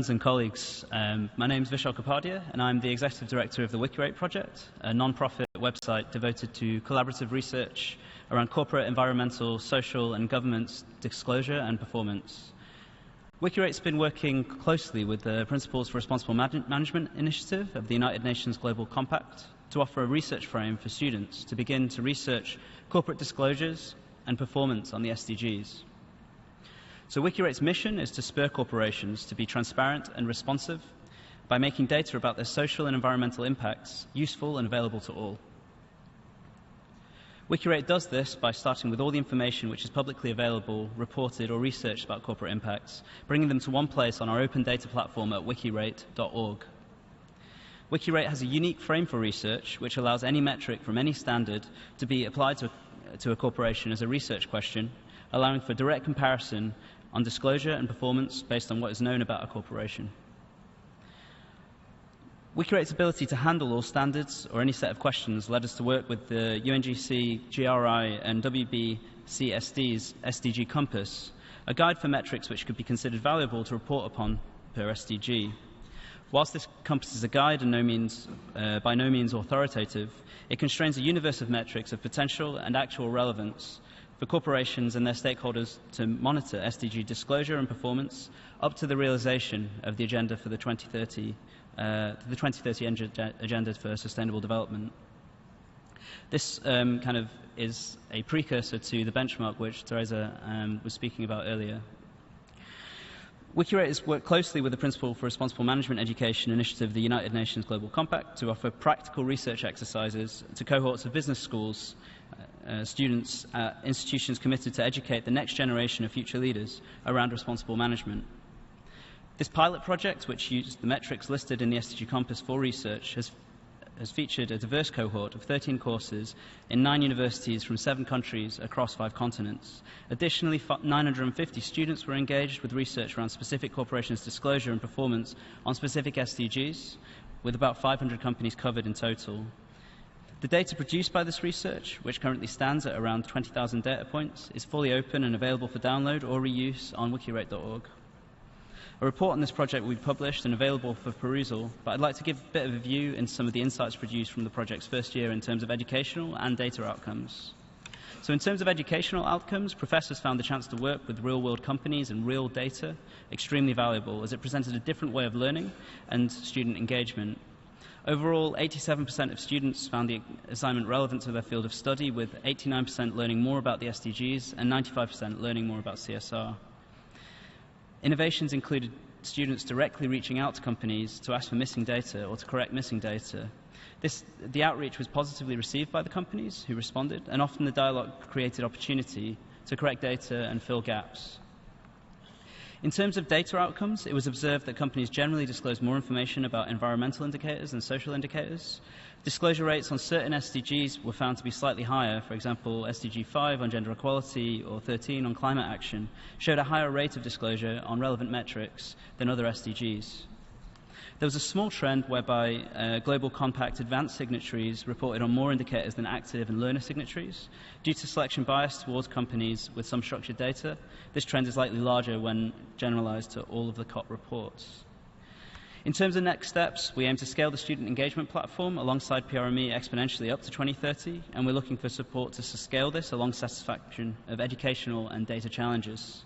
And colleagues, my name is Vishal Kapadia and I'm the Executive Director of the WikiRate project, a non-profit website devoted to collaborative research around corporate, environmental, social and governance disclosure and performance. WikiRate's been working closely with the Principles for Responsible Management initiative of the United Nations Global Compact to offer a research frame for students to begin to research corporate disclosures and performance on the SDGs. So WikiRate's mission is to spur corporations to be transparent and responsive by making data about their social and environmental impacts useful and available to all. WikiRate does this by starting with all the information which is publicly available, reported or researched about corporate impacts, bringing them to one place on our open data platform at wikirate.org. WikiRate has a unique frame for research which allows any metric from any standard to be applied to a corporation as a research question, allowing for direct comparison on disclosure and performance based on what is known about a corporation. WikiRate's ability to handle all standards or any set of questions led us to work with the UNGC, GRI and WBCSD's SDG Compass, a guide for metrics which could be considered valuable to report upon per SDG. Whilst this compass is a guide and by no means authoritative, it constrains a universe of metrics of potential and actual relevance for corporations and their stakeholders to monitor SDG disclosure and performance up to the realization of the agenda for the 2030 Agenda for Sustainable Development. This kind of is a precursor to the benchmark which Teresa was speaking about earlier. WikiRate has worked closely with the Principle for Responsible Management Education initiative of the United Nations Global Compact to offer practical research exercises to cohorts of business schools, students at institutions committed to educate the next generation of future leaders around responsible management. This pilot project, which used the metrics listed in the SDG Compass for research, has featured a diverse cohort of 13 courses in 9 universities from 7 countries across 5 continents. Additionally, 950 students were engaged with research around specific corporations' disclosure and performance on specific SDGs, with about 500 companies covered in total. The data produced by this research, which currently stands at around 20,000 data points, is fully open and available for download or reuse on wikirate.org. A report on this project will be published and available for perusal, but I'd like to give a bit of a view into some of the insights produced from the project's first year in terms of educational and data outcomes. So in terms of educational outcomes, professors found the chance to work with real-world companies and real data extremely valuable, as it presented a different way of learning and student engagement. Overall, 87% of students found the assignment relevant to their field of study, with 89% learning more about the SDGs and 95% learning more about CSR. Innovations included students directly reaching out to companies to ask for missing data or to correct missing data. The outreach was positively received by the companies who responded, and often the dialogue created opportunity to correct data and fill gaps. In terms of data outcomes, it was observed that companies generally disclose more information about environmental indicators and social indicators. Disclosure rates on certain SDGs were found to be slightly higher. For example, SDG 5 on gender equality or 13 on climate action showed a higher rate of disclosure on relevant metrics than other SDGs. There was a small trend whereby Global Compact advanced signatories reported on more indicators than active and learner signatories. Due to selection bias towards companies with some structured data, this trend is likely larger when generalized to all of the COP reports. In terms of next steps, we aim to scale the student engagement platform alongside PRME exponentially up to 2030, and we're looking for support to scale this along satisfaction of educational and data challenges.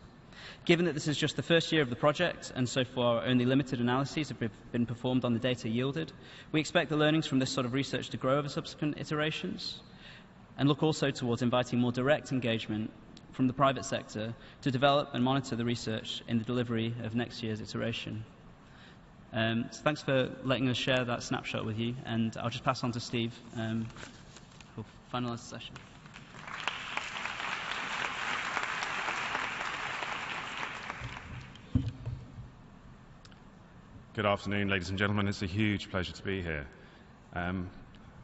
Given that this is just the first year of the project, and so far only limited analyses have been performed on the data yielded, we expect the learnings from this sort of research to grow over subsequent iterations, and look also towards inviting more direct engagement from the private sector to develop and monitor the research in the delivery of next year's iteration. So thanks for letting us share that snapshot with you, and I'll just pass on to Steve who'll finalise the session. Good afternoon, ladies and gentlemen. It's a huge pleasure to be here. I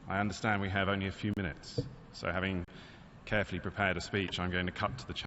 understand we have only a few minutes, so having carefully prepared a speech, I'm going to cut to the chase.